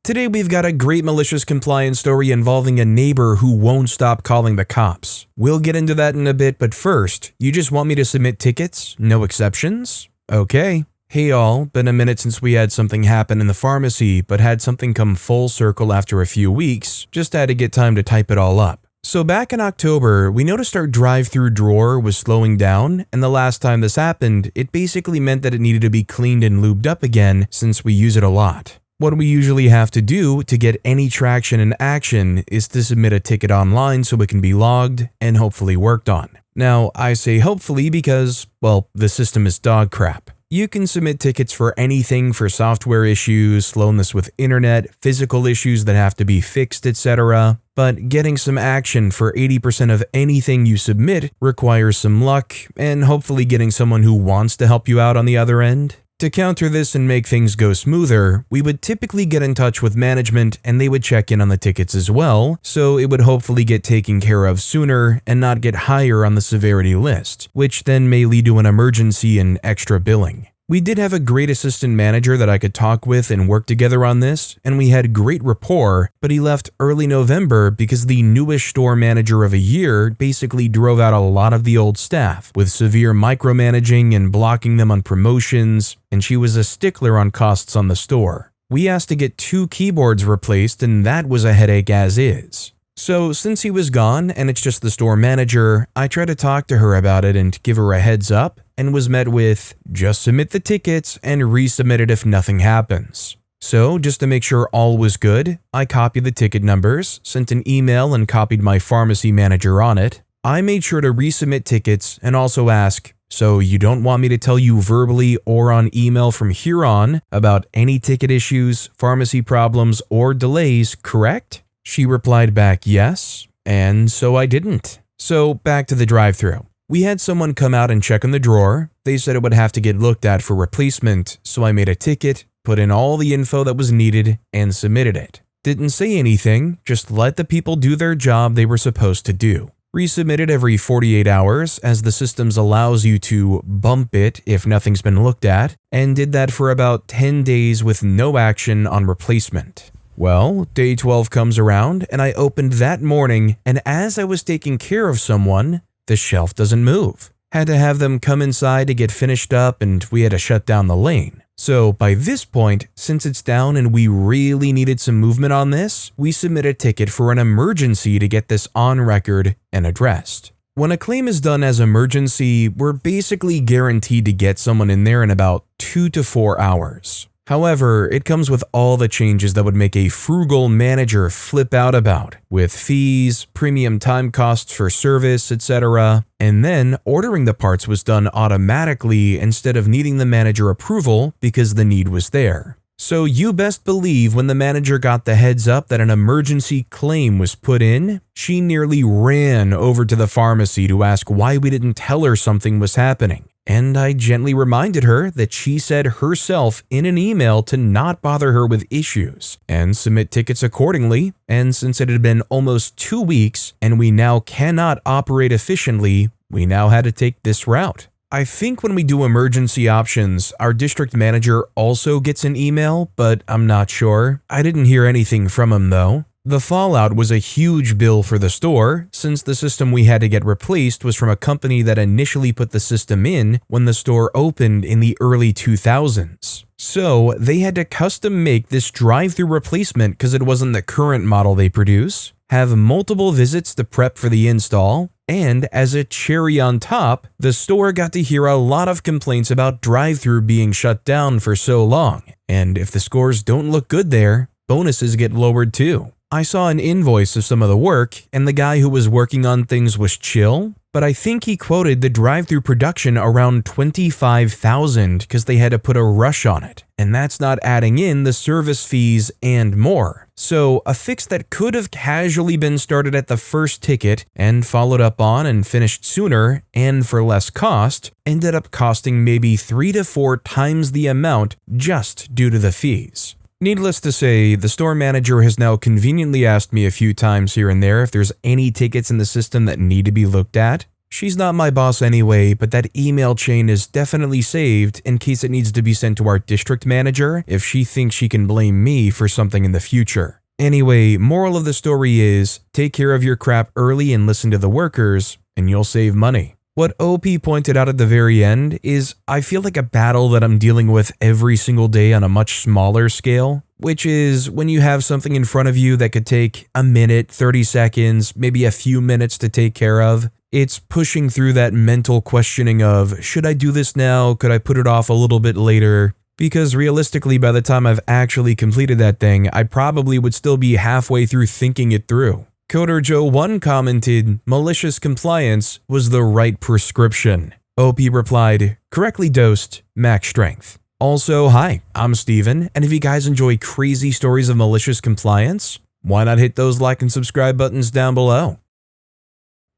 Today we've got a great malicious compliance story involving a neighbor who won't stop calling the cops. We'll get into that in a bit, but first, you just want me to submit tickets? No exceptions? Okay. Hey all, been a minute since we had something happen in the pharmacy, but had something come full circle after a few weeks, just had to get time to type it all up. So back in October, we noticed our drive-through drawer was slowing down, and the last time this happened, it basically meant that it needed to be cleaned and lubed up again since we use it a lot. What we usually have to do to get any traction and action is to submit a ticket online so it can be logged and hopefully worked on. Now, I say hopefully because, well, the system is dog crap. You can submit tickets for anything for software issues, slowness with internet, physical issues that have to be fixed, etc. But getting some action for 80% of anything you submit requires some luck and hopefully getting someone who wants to help you out on the other end. To counter this and make things go smoother, we would typically get in touch with management and they would check in on the tickets as well, so it would hopefully get taken care of sooner and not get higher on the severity list, which then may lead to an emergency and extra billing. We did have a great assistant manager that I could talk with and work together on this, and we had great rapport, but he left early November because the newish store manager of a year basically drove out a lot of the old staff with severe micromanaging and blocking them on promotions, and she was a stickler on costs on the store. We asked to get 2 keyboards replaced, and that was a headache as is. So since he was gone and it's just the store manager, I tried to talk to her about it and give her a heads up and was met with, just submit the tickets and resubmit it if nothing happens. So just to make sure all was good, I copied the ticket numbers, sent an email and copied my pharmacy manager on it. I made sure to resubmit tickets and also ask, so you don't want me to tell you verbally or on email from here on about any ticket issues, pharmacy problems, or delays, correct? She replied back yes, and so I didn't. So back to the drive-thru. We had someone come out and check on the drawer. They said it would have to get looked at for replacement, so I made a ticket, put in all the info that was needed, and submitted it. Didn't say anything, just let the people do their job they were supposed to do. Resubmitted every 48 hours as the systems allows you to bump it if nothing's been looked at, and did that for about 10 days with no action on replacement. Well, day 12 comes around and I opened that morning, and as I was taking care of someone, the shelf doesn't move. Had to have them come inside to get finished up and we had to shut down the lane. So by this point, since it's down and we really needed some movement on this, we submit a ticket for an emergency to get this on record and addressed. When a claim is done as emergency, we're basically guaranteed to get someone in there in about 2 to 4 hours. However, it comes with all the changes that would make a frugal manager flip out about, with fees, premium time costs for service, etc. And then ordering the parts was done automatically instead of needing the manager approval because the need was there. So you best believe when the manager got the heads up that an emergency claim was put in, she nearly ran over to the pharmacy to ask why we didn't tell her something was happening. And I gently reminded her that she said herself in an email to not bother her with issues and submit tickets accordingly, and since it had been almost 2 weeks and we now cannot operate efficiently, we now had to take this route. I think when we do emergency options, our district manager also gets an email, but I'm not sure. I didn't hear anything from him though. The fallout was a huge bill for the store, since the system we had to get replaced was from a company that initially put the system in when the store opened in the early 2000s. So they had to custom make this drive-thru replacement because it wasn't the current model they produce, have multiple visits to prep for the install, and as a cherry on top, the store got to hear a lot of complaints about drive-thru being shut down for so long, and if the scores don't look good there, bonuses get lowered too. I saw an invoice of some of the work, and the guy who was working on things was chill, but I think he quoted the drive-thru production around $25,000 because they had to put a rush on it, and that's not adding in the service fees and more. So a fix that could have casually been started at the first ticket and followed up on and finished sooner and for less cost ended up costing maybe 3 to 4 times the amount just due to the fees. Needless to say, the store manager has now conveniently asked me a few times here and there if there's any tickets in the system that need to be looked at. She's not my boss anyway, but that email chain is definitely saved in case it needs to be sent to our district manager if she thinks she can blame me for something in the future. Anyway, moral of the story is, take care of your crap early and listen to the workers, and you'll save money. What OP pointed out at the very end is, I feel like a battle that I'm dealing with every single day on a much smaller scale, which is when you have something in front of you that could take a minute, 30 seconds, maybe a few minutes to take care of. It's pushing through that mental questioning of, should I do this now? Could I put it off a little bit later? Because realistically, by the time I've actually completed that thing, I probably would still be halfway through thinking it through. Coder Joe 1 commented, malicious compliance was the right prescription. OP replied, correctly dosed, max strength. Also, hi, I'm Steven, and if you guys enjoy crazy stories of malicious compliance, why not hit those like and subscribe buttons down below?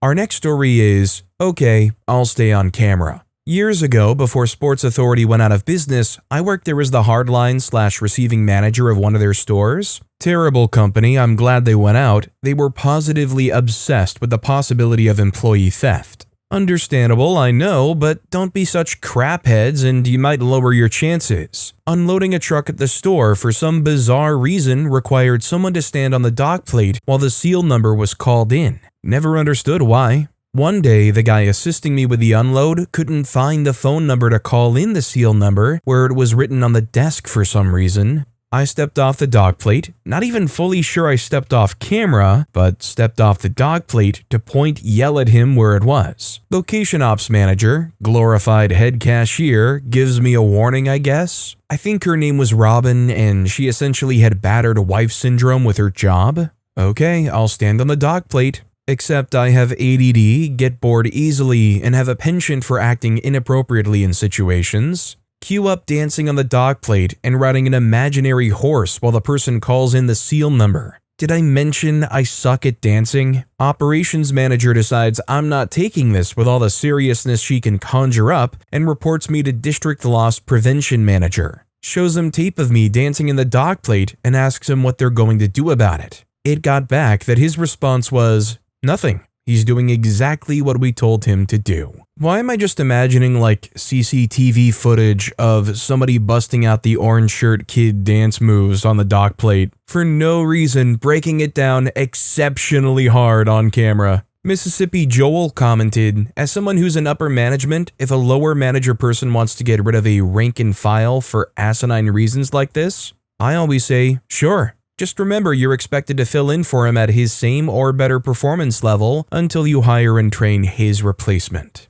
Our next story is, okay, I'll stay on camera. Years ago, before Sports Authority went out of business, I worked there as the hardline/receiving manager of one of their stores. Terrible company, I'm glad they went out. They were positively obsessed with the possibility of employee theft. Understandable, I know, but don't be such crapheads and you might lower your chances. Unloading a truck at the store for some bizarre reason required someone to stand on the dock plate while the seal number was called in. Never understood why. One day, the guy assisting me with the unload couldn't find the phone number to call in the seal number where it was written on the desk for some reason. I stepped off the dock plate, not even fully sure I stepped off camera, but stepped off the dock plate to yell at him where it was. Location ops manager, glorified head cashier, gives me a warning, I guess. I think her name was Robin and she essentially had battered wife syndrome with her job. Okay, I'll stand on the dock plate. Except I have ADD, get bored easily, and have a penchant for acting inappropriately in situations. Cue up dancing on the dock plate and riding an imaginary horse while the person calls in the seal number. Did I mention I suck at dancing? Operations manager decides I'm not taking this with all the seriousness she can conjure up and reports me to district loss prevention manager. Shows him tape of me dancing in the dock plate and asks him what they're going to do about it. It got back that his response was, nothing. He's doing exactly what we told him to do. Why am I just imagining like CCTV footage of somebody busting out the orange shirt kid dance moves on the dock plate for no reason, breaking it down exceptionally hard on camera? Mississippi Joel commented, as someone who's in upper management, if a lower manager person wants to get rid of a rank and file for asinine reasons like this, I always say, sure. Just remember you're expected to fill in for him at his same or better performance level until you hire and train his replacement.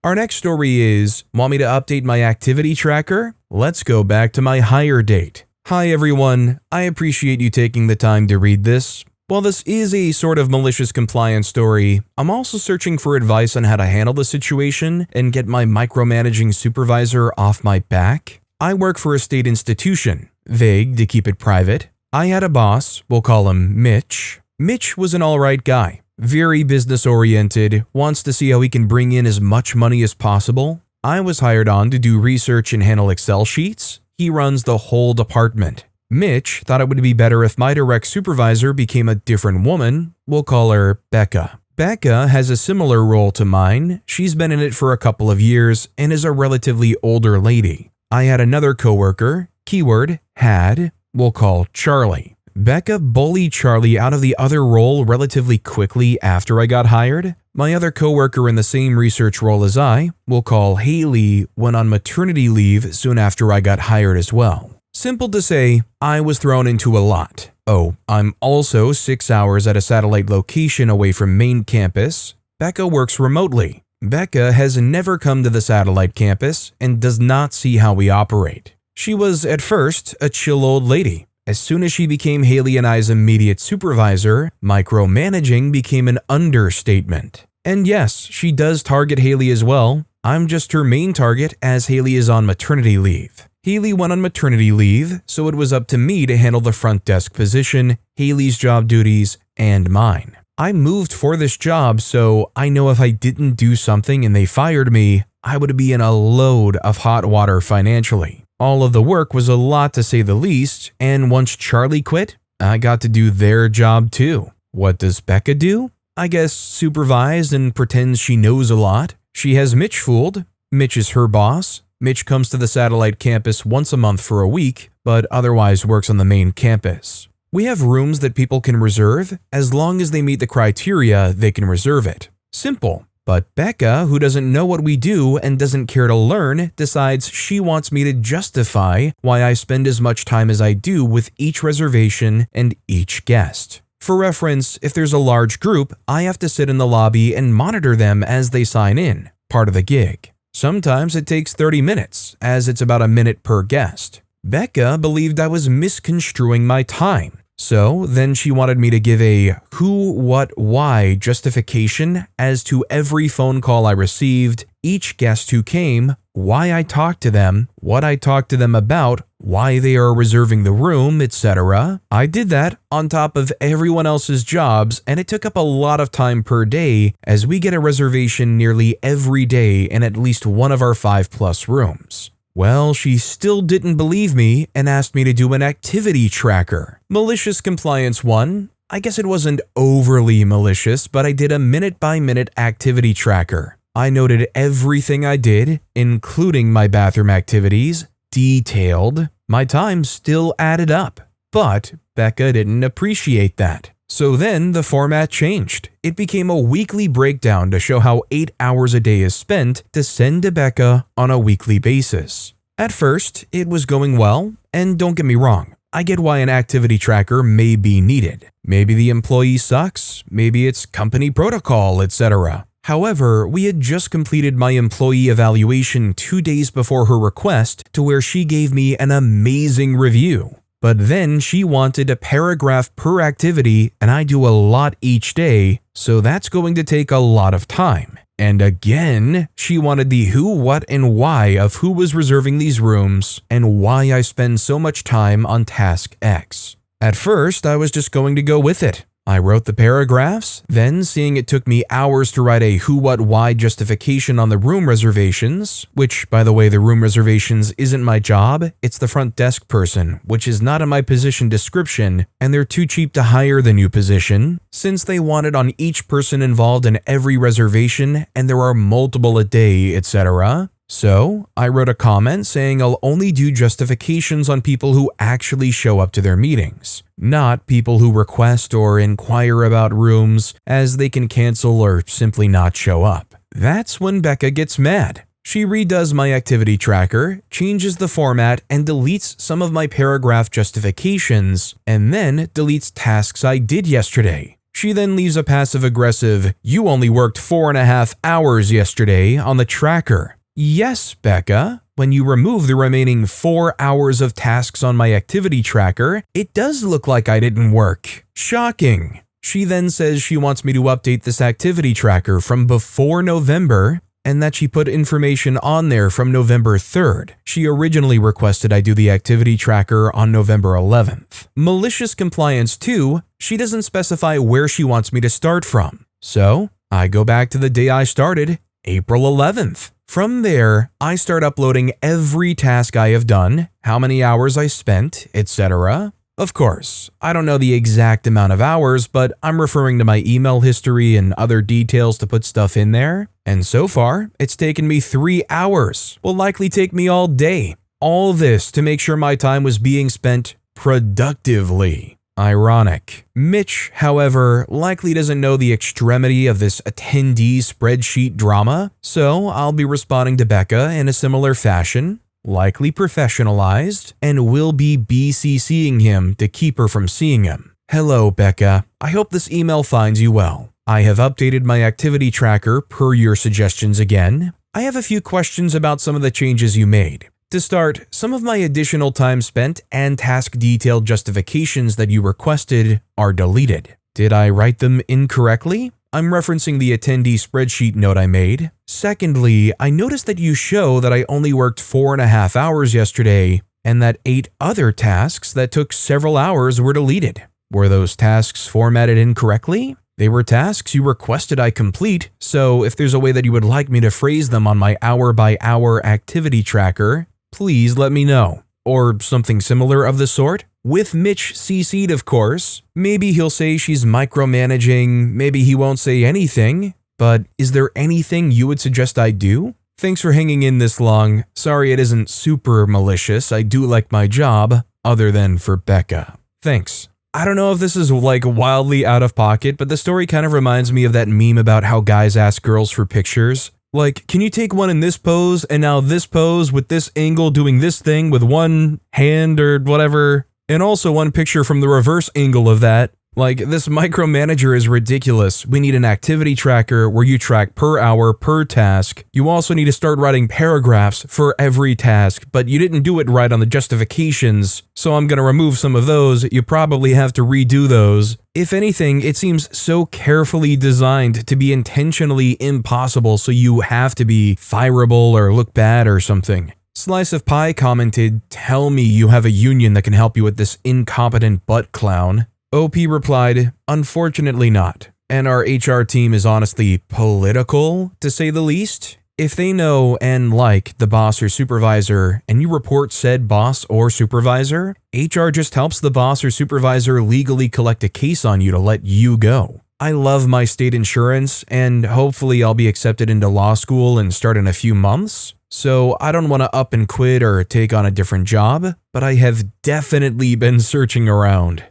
Our next story is, want me to update my activity tracker? Let's go back to my hire date. Hi everyone, I appreciate you taking the time to read this. While this is a sort of malicious compliance story, I'm also searching for advice on how to handle the situation and get my micromanaging supervisor off my back. I work for a state institution. Vague to keep it private. I had a boss, we'll call him Mitch. Mitch was an alright guy, very business oriented, wants to see how he can bring in as much money as possible. I was hired on to do research and handle Excel sheets. He runs the whole department. Mitch thought it would be better if my direct supervisor became a different woman, we'll call her Becca. Becca has a similar role to mine. She's been in it for a couple of years and is a relatively older lady. I had another coworker, keyword had, we'll call Charlie. Becca bullied Charlie out of the other role relatively quickly after I got hired. My other coworker in the same research role as I, we'll call Haley, went on maternity leave soon after I got hired as well. Simple to say, I was thrown into a lot. Oh, I'm also 6 hours at a satellite location away from main campus. Becca works remotely. Becca has never come to the satellite campus and does not see how we operate. She was, at first, a chill old lady. As soon as she became Haley and I's immediate supervisor, micromanaging became an understatement. And yes, she does target Haley as well. I'm just her main target as Haley is on maternity leave. Haley went on maternity leave, so it was up to me to handle the front desk position, Haley's job duties, and mine. I moved for this job, so I know if I didn't do something and they fired me, I would be in a load of hot water financially. All of the work was a lot to say the least, and once Charlie quit, I got to do their job too. What does Becca do? I guess supervised and pretends she knows a lot. She has Mitch fooled. Mitch is her boss. Mitch comes to the satellite campus once a month for a week, but otherwise works on the main campus. We have rooms that people can reserve. As long as they meet the criteria, they can reserve it. Simple. But Becca, who doesn't know what we do and doesn't care to learn, decides she wants me to justify why I spend as much time as I do with each reservation and each guest. For reference, if there's a large group, I have to sit in the lobby and monitor them as they sign in, part of the gig. Sometimes it takes 30 minutes, as it's about a minute per guest. Becca believed I was misconstruing my time. So then she wanted me to give a who, what, why justification as to every phone call I received, each guest who came, why I talked to them, what I talked to them about, why they are reserving the room, etc. I did that on top of everyone else's jobs, and it took up a lot of time per day as we get a reservation nearly every day in at least one of our 5+ rooms. Well, she still didn't believe me and asked me to do an activity tracker. Malicious compliance 1. I guess it wasn't overly malicious, but I did a minute-by-minute activity tracker. I noted everything I did, including my bathroom activities, detailed. My time still added up, but Becca didn't appreciate that. So then the format changed. It became a weekly breakdown to show how 8 hours a day is spent to send to Becca on a weekly basis. At first, it was going well, and don't get me wrong, I get why an activity tracker may be needed. Maybe the employee sucks, maybe it's company protocol, etc. However, we had just completed my employee evaluation 2 days before her request to where she gave me an amazing review. But then she wanted a paragraph per activity, and I do a lot each day, so that's going to take a lot of time. And again, she wanted the who, what, and why of who was reserving these rooms and why I spend so much time on task X. At first, I was just going to go with it. I wrote the paragraphs, then seeing it took me hours to write a who, what, why justification on the room reservations, which, by the way, the room reservations isn't my job, it's the front desk person, which is not in my position description, and they're too cheap to hire the new position, since they want it on each person involved in every reservation, and there are multiple a day, etc. So, I wrote a comment saying I'll only do justifications on people who actually show up to their meetings, not people who request or inquire about rooms as they can cancel or simply not show up. That's when Becca gets mad. She redoes my activity tracker, changes the format, and deletes some of my paragraph justifications, and then deletes tasks I did yesterday. She then leaves a passive-aggressive, "You only worked 4.5 hours yesterday" on the tracker. Yes, Becca, when you remove the remaining 4 hours of tasks on my activity tracker, it does look like I didn't work. Shocking. She then says she wants me to update this activity tracker from before November and that she put information on there from November 3rd. She originally requested I do the activity tracker on November 11th. Malicious compliance 2, she doesn't specify where she wants me to start from. So, I go back to the day I started, April 11th. From there, I start uploading every task I have done, how many hours I spent, etc. Of course, I don't know the exact amount of hours, but I'm referring to my email history and other details to put stuff in there. And so far, it's taken me 3 hours. Will likely take me all day. All this to make sure my time was being spent productively. Ironic. Mitch, however, likely doesn't know the extremity of this attendee spreadsheet drama, so I'll be responding to Becca in a similar fashion, likely professionalized, and will be BCCing him to keep her from seeing him. Hello, Becca. I hope this email finds you well. I have updated my activity tracker per your suggestions again. I have a few questions about some of the changes you made. To start, some of my additional time spent and task detailed justifications that you requested are deleted. Did I write them incorrectly? I'm referencing the attendee spreadsheet note I made. Secondly, I noticed that you show that I only worked 4.5 hours yesterday and that 8 other tasks that took several hours were deleted. Were those tasks formatted incorrectly? They were tasks you requested I complete, so if there's a way that you would like me to phrase them on my hour-by-hour activity tracker, please let me know. Or something similar of the sort. With Mitch CC'd, of course. Maybe he'll say she's micromanaging, maybe he won't say anything, but is there anything you would suggest I do? Thanks for hanging in this long. Sorry it isn't super malicious, I do like my job, other than for Becca. Thanks. I don't know if this is like wildly out of pocket, but the story kind of reminds me of that meme about how guys ask girls for pictures. Like, can you take one in this pose and now this pose with this angle doing this thing with one hand or whatever? And also one picture from the reverse angle of that. Like, this micromanager is ridiculous. We need an activity tracker where you track per hour, per task. You also need to start writing paragraphs for every task, but you didn't do it right on the justifications, so I'm gonna remove some of those. You probably have to redo those. If anything, it seems so carefully designed to be intentionally impossible, so you have to be fireable or look bad or something. Slice of Pie commented, "Tell me you have a union that can help you with this incompetent butt clown." OP replied, "Unfortunately not. And our HR team is honestly political, to say the least. If they know and like the boss or supervisor, and you report said boss or supervisor, HR just helps the boss or supervisor legally collect a case on you to let you go. I love my state insurance, and hopefully I'll be accepted into law school and start in a few months. So I don't want to up and quit or take on a different job, but I have definitely been searching around."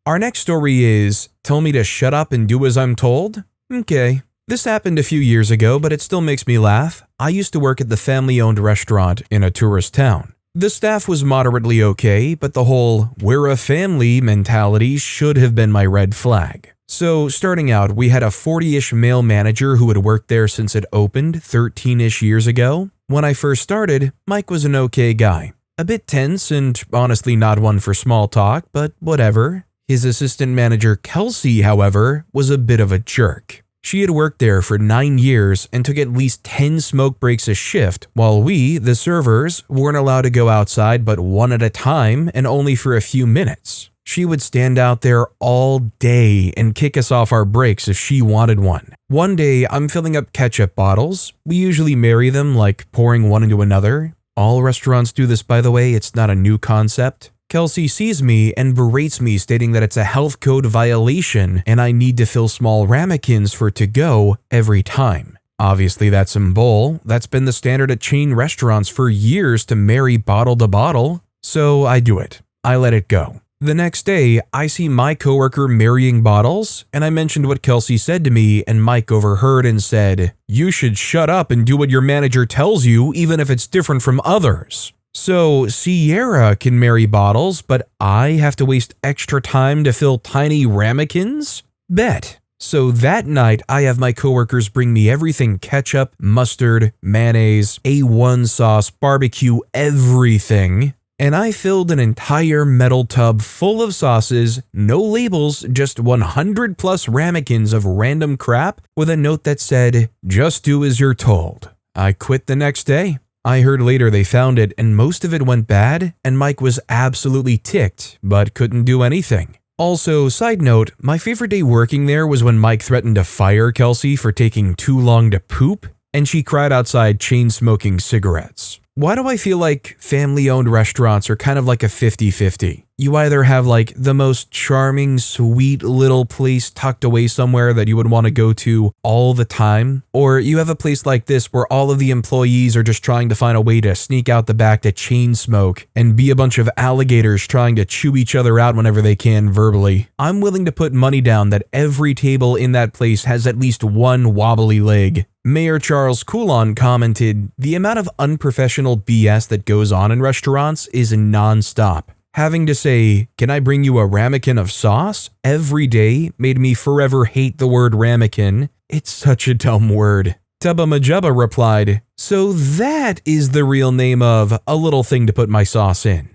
Our next story is, "Tell me to shut up and do as I'm told?" Okay. This happened a few years ago, but it still makes me laugh. I used to work at the family-owned restaurant in a tourist town. The staff was moderately okay, but the whole "we're a family" mentality should have been my red flag. So starting out, we had a 40-ish male manager who had worked there since it opened 13-ish years ago. When I first started, Mike was an okay guy. A bit tense and honestly not one for small talk, but whatever. His assistant manager, Kelsey, however, was a bit of a jerk. She had worked there for 9 years and took at least 10 smoke breaks a shift, while we, the servers, weren't allowed to go outside but one at a time and only for a few minutes. She would stand out there all day and kick us off our breaks if she wanted one. One day, I'm filling up ketchup bottles. We usually marry them, like pouring one into another. All restaurants do this, by the way, it's not a new concept. Kelsey sees me and berates me, stating that it's a health code violation and I need to fill small ramekins for to-go every time. Obviously that's some bull. That's been the standard at chain restaurants for years to marry bottle to bottle. So I do it. I let it go. The next day, I see my coworker marrying bottles, and I mentioned what Kelsey said to me, and Mike overheard and said, "You should shut up and do what your manager tells you, even if it's different from others." So Sierra can marry bottles, but I have to waste extra time to fill tiny ramekins? Bet. So that night, I have my coworkers bring me everything: ketchup, mustard, mayonnaise, A1 sauce, barbecue, everything. And I filled an entire metal tub full of sauces, no labels, just 100 plus ramekins of random crap with a note that said, "Just do as you're told." I quit the next day. I heard later they found it and most of it went bad, and Mike was absolutely ticked, but couldn't do anything. Also, side note, my favorite day working there was when Mike threatened to fire Kelsey for taking too long to poop, and she cried outside chain smoking cigarettes. Why do I feel like family-owned restaurants are kind of like a 50-50? You either have like the most charming, sweet little place tucked away somewhere that you would want to go to all the time, or you have a place like this where all of the employees are just trying to find a way to sneak out the back to chain smoke and be a bunch of alligators trying to chew each other out whenever they can verbally. I'm willing to put money down that every table in that place has at least one wobbly leg. Mayor Charles Coulon commented, "The amount of unprofessional BS that goes on in restaurants is non-stop. Having to say, 'Can I bring you a ramekin of sauce?' every day made me forever hate the word ramekin. It's such a dumb word." Tubba Majubba replied, "So that is the real name of a little thing to put my sauce in."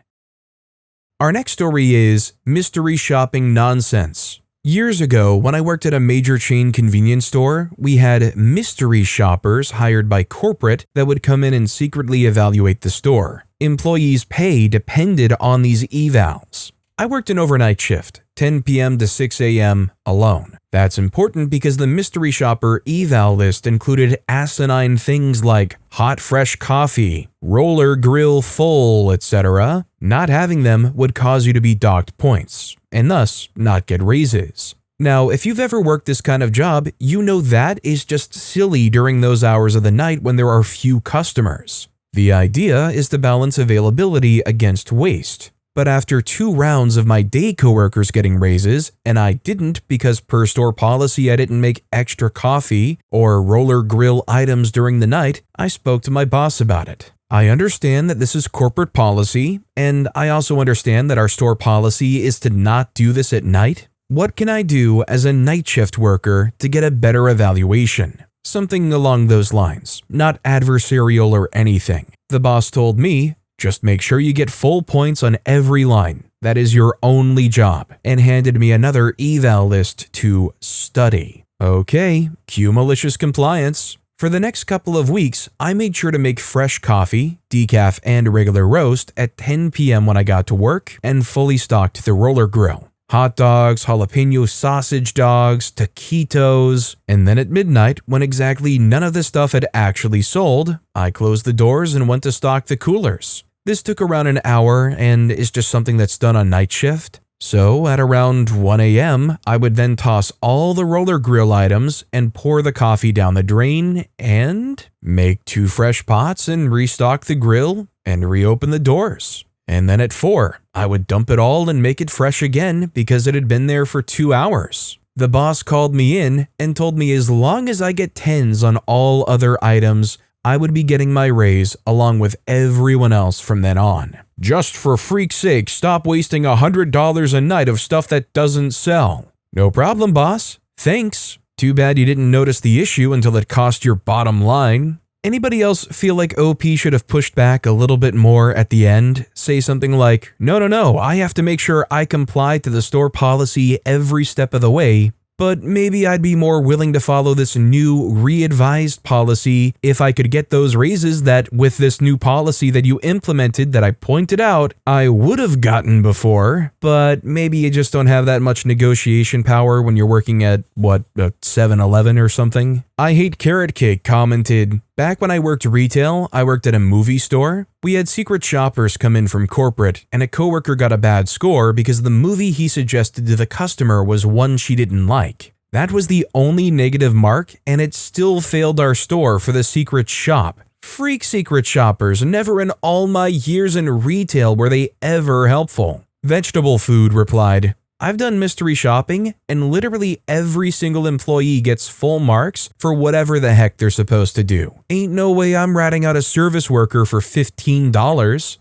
Our next story is Mystery Shopping Nonsense. Years ago, when I worked at a major chain convenience store, we had mystery shoppers hired by corporate that would come in and secretly evaluate the store. Employees' pay depended on these evals. I worked an overnight shift, 10 p.m. to 6 a.m. alone. That's important because the mystery shopper eval list included asinine things like hot fresh coffee, roller grill full, etc. Not having them would cause you to be docked points, and thus not get raises. Now, if you've ever worked this kind of job, you know that is just silly during those hours of the night when there are few customers. The idea is to balance availability against waste. But after 2 rounds of my day coworkers getting raises, and I didn't because per store policy I didn't make extra coffee or roller grill items during the night, I spoke to my boss about it. I understand that this is corporate policy, and I also understand that our store policy is to not do this at night. What can I do as a night shift worker to get a better evaluation? Something along those lines, not adversarial or anything. The boss told me, just make sure you get full points on every line. That is your only job, and handed me another eval list to study. Okay, cue malicious compliance. For the next couple of weeks, I made sure to make fresh coffee, decaf and regular roast at 10 p.m. when I got to work, and fully stocked the roller grill. Hot dogs, jalapeno sausage dogs, taquitos, and then at midnight, when exactly none of the stuff had actually sold, I closed the doors and went to stock the coolers. This took around an hour and is just something that's done on night shift. So at around 1 a.m., I would then toss all the roller grill items and pour the coffee down the drain and make 2 fresh pots and restock the grill and reopen the doors. And then at 4, I would dump it all and make it fresh again because it had been there for 2 hours. The boss called me in and told me as long as I get 10s on all other items, I would be getting my raise along with everyone else from then on. Just for freak's sake, stop wasting $100 a night of stuff that doesn't sell. No problem, boss. Thanks. Too bad you didn't notice the issue until it cost your bottom line. Anybody else feel like OP should have pushed back a little bit more at the end? Say something like, no, I have to make sure I comply to the store policy every step of the way, but maybe I'd be more willing to follow this new re-advised policy if I could get those raises that with this new policy that you implemented that I pointed out, I would have gotten before, but maybe you just don't have that much negotiation power when you're working at, a 7-Eleven or something? I Hate Carrot Cake commented, back when I worked retail, I worked at a movie store. We had secret shoppers come in from corporate, and a coworker got a bad score because the movie he suggested to the customer was one she didn't like. That was the only negative mark, and it still failed our store for the secret shop. Freak secret shoppers, never in all my years in retail were they ever helpful. Vegetable Food replied, I've done mystery shopping, and literally every single employee gets full marks for whatever the heck they're supposed to do. Ain't no way I'm ratting out a service worker for $15.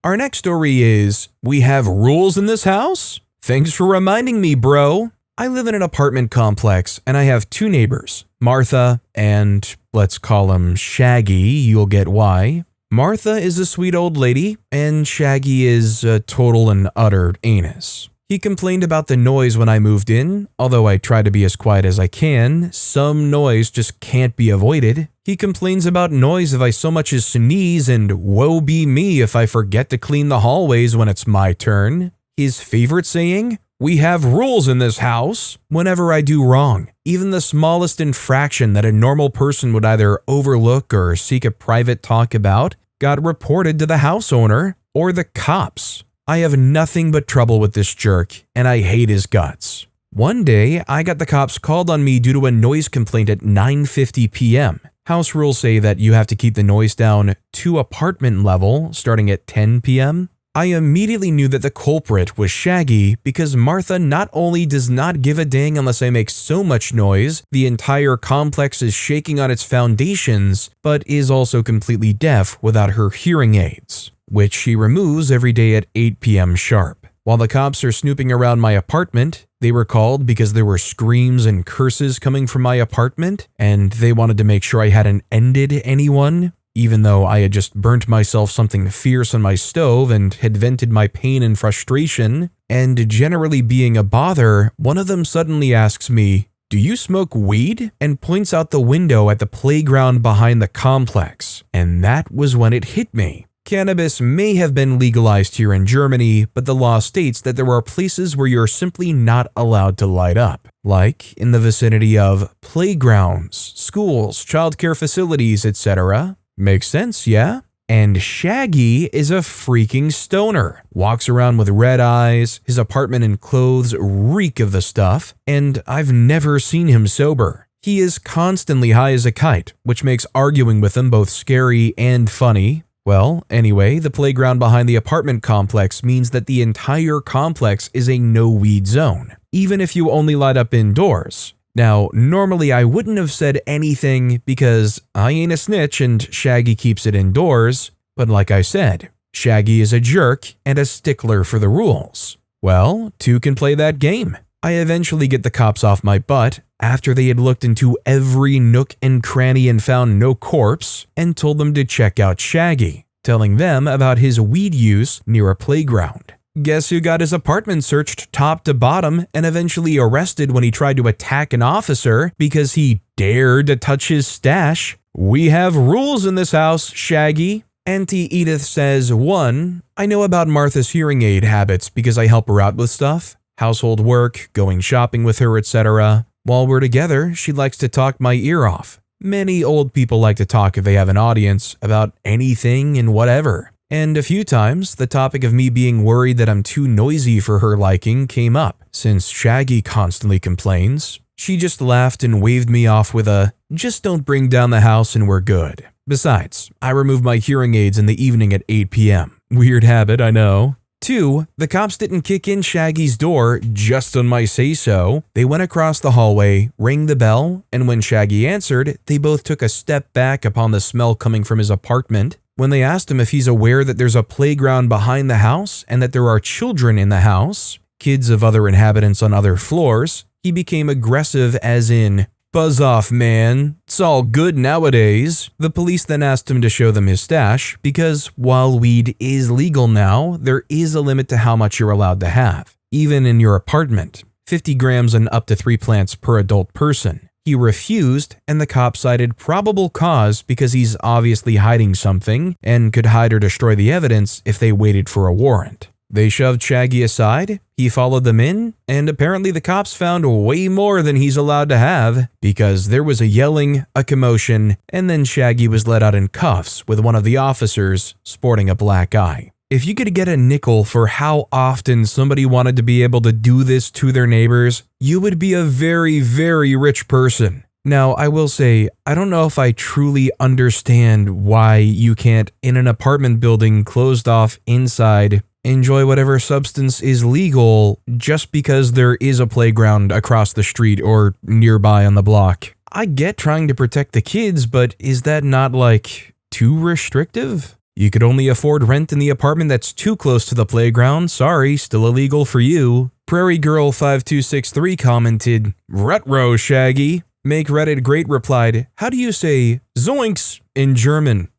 Our next story is, we have rules in this house? Thanks for reminding me, bro. I live in an apartment complex, and I have 2 neighbors, Martha and let's call him Shaggy, you'll get why. Martha is a sweet old lady, and Shaggy is a total and utter anus. He complained about the noise when I moved in, although I try to be as quiet as I can, some noise just can't be avoided. He complains about noise if I so much as sneeze, and woe be me if I forget to clean the hallways when it's my turn. His favorite saying? We have rules in this house. Whenever I do wrong, even the smallest infraction that a normal person would either overlook or seek a private talk about, got reported to the house owner or the cops. I have nothing but trouble with this jerk, and I hate his guts. One day, I got the cops called on me due to a noise complaint at 9:50 p.m. House rules say that you have to keep the noise down to apartment level starting at 10 p.m. I immediately knew that the culprit was Shaggy because Martha not only does not give a dang unless I make so much noise, the entire complex is shaking on its foundations, but is also completely deaf without her hearing aids, which she removes every day at 8 p.m. sharp. While the cops are snooping around my apartment, they were called because there were screams and curses coming from my apartment, and they wanted to make sure I hadn't ended anyone. Even though I had just burnt myself something fierce on my stove and had vented my pain and frustration, and generally being a bother, one of them suddenly asks me, "Do you smoke weed?" and points out the window at the playground behind the complex. And that was when it hit me. Cannabis may have been legalized here in Germany, but the law states that there are places where you're simply not allowed to light up, like in the vicinity of playgrounds, schools, childcare facilities, etc. Makes sense, yeah? And Shaggy is a freaking stoner, walks around with red eyes, his apartment and clothes reek of the stuff, and I've never seen him sober. He is constantly high as a kite, which makes arguing with him both scary and funny. Well, anyway, the playground behind the apartment complex means that the entire complex is a no-weed zone, even if you only light up indoors. Now, normally I wouldn't have said anything because I ain't a snitch and Shaggy keeps it indoors, but like I said, Shaggy is a jerk and a stickler for the rules. Well, two can play that game. I eventually get the cops off my butt after they had looked into every nook and cranny and found no corpse and told them to check out Shaggy, telling them about his weed use near a playground. Guess who got his apartment searched top to bottom and eventually arrested when he tried to attack an officer because he dared to touch his stash? We have rules in this house, Shaggy. Auntie Edith says, 1. I know about Martha's hearing aid habits because I help her out with stuff. Household work, going shopping with her, etc. While we're together, she likes to talk my ear off. Many old people like to talk if they have an audience about anything and whatever. And a few times, the topic of me being worried that I'm too noisy for her liking came up. Since Shaggy constantly complains, she just laughed and waved me off with a, just don't bring down the house and we're good. Besides, I remove my hearing aids in the evening at 8 p.m. Weird habit, I know. 2. The cops didn't kick in Shaggy's door just on my say-so. They went across the hallway, rang the bell, and when Shaggy answered, they both took a step back upon the smell coming from his apartment. When they asked him if he's aware that there's a playground behind the house and that there are children in the house, kids of other inhabitants on other floors, he became aggressive as in, "Buzz off, man. It's all good nowadays." The police then asked him to show them his stash because while weed is legal now, there is a limit to how much you're allowed to have, even in your apartment, 50 grams and up to 3 plants per adult person. He refused, and the cop cited probable cause because he's obviously hiding something and could hide or destroy the evidence if they waited for a warrant. They shoved Shaggy aside, he followed them in, and apparently the cops found way more than he's allowed to have because there was a yelling, a commotion, and then Shaggy was let out in cuffs with one of the officers sporting a black eye. If you could get a nickel for how often somebody wanted to be able to do this to their neighbors, you would be a very, very rich person. Now, I will say, I don't know if I truly understand why you can't, in an apartment building closed off inside, enjoy whatever substance is legal just because there is a playground across the street or nearby on the block. I get trying to protect the kids, but is that not like too restrictive? You could only afford rent in the apartment that's too close to the playground. Sorry, still illegal for you. Prairie Girl 5263 commented, "Rutro, Shaggy." Make Reddit Great replied, "How do you say zoinks in German?"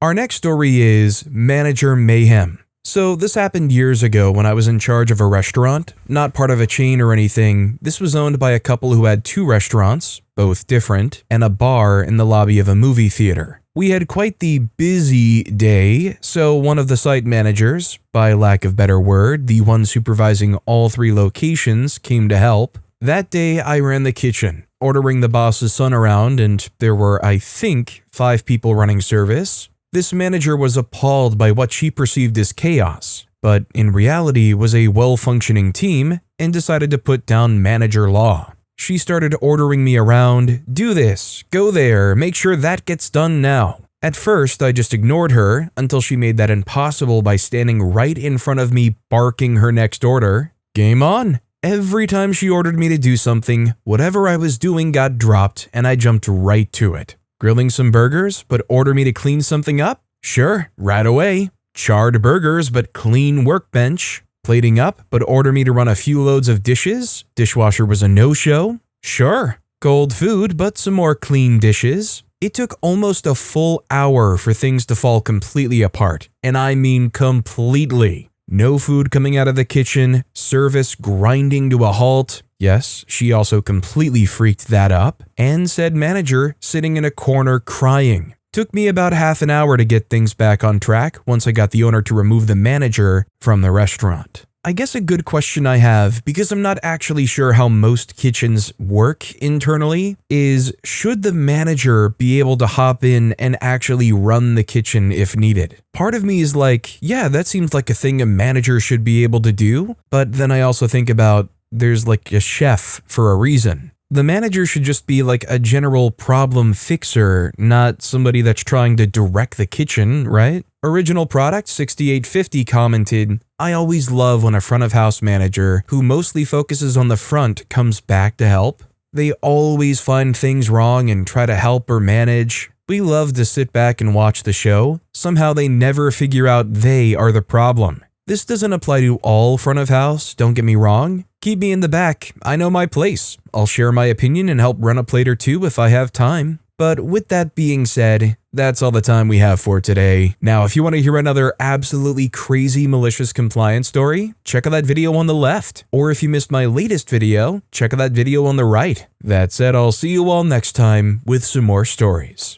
Our next story is Manager Mayhem. So this happened years ago when I was in charge of a restaurant, not part of a chain or anything. This was owned by a couple who had 2 restaurants, both different, and a bar in the lobby of a movie theater. We had quite the busy day, so one of the site managers, by lack of better word, the one supervising all 3 locations, came to help. That day I ran the kitchen, ordering the boss's son around, and there were, I think, 5 people running service. This manager was appalled by what she perceived as chaos, but in reality was a well-functioning team and decided to put down manager law. She started ordering me around, do this, go there, make sure that gets done now. At first, I just ignored her until she made that impossible by standing right in front of me barking her next order. Game on. Every time she ordered me to do something, whatever I was doing got dropped and I jumped right to it. Grilling some burgers, but order me to clean something up? Sure, right away. Charred burgers, but clean workbench. Plating up, but order me to run a few loads of dishes? Dishwasher was a no-show? Sure. Cold food, but some more clean dishes. It took almost a full hour for things to fall completely apart, and I mean completely. No food coming out of the kitchen, service grinding to a halt. Yes, she also completely freaked that up, and said manager sitting in a corner crying. Took me about half an hour to get things back on track once I got the owner to remove the manager from the restaurant. I guess a good question I have, because I'm not actually sure how most kitchens work internally, is should the manager be able to hop in and actually run the kitchen if needed? Part of me is like, yeah, that seems like a thing a manager should be able to do, but then I also think about there's like a chef for a reason. The manager should just be like a general problem fixer, not somebody that's trying to direct the kitchen, right? Original Product 6850 commented, I always love when a front of house manager who mostly focuses on the front comes back to help. They always find things wrong and try to help or manage. We love to sit back and watch the show. Somehow they never figure out they are the problem. This doesn't apply to all front of house, don't get me wrong. Keep me in the back, I know my place. I'll share my opinion and help run a plate or two if I have time. But with that being said, that's all the time we have for today. Now, if you want to hear another absolutely crazy malicious compliance story, check out that video on the left. Or if you missed my latest video, check out that video on the right. That said, I'll see you all next time with some more stories.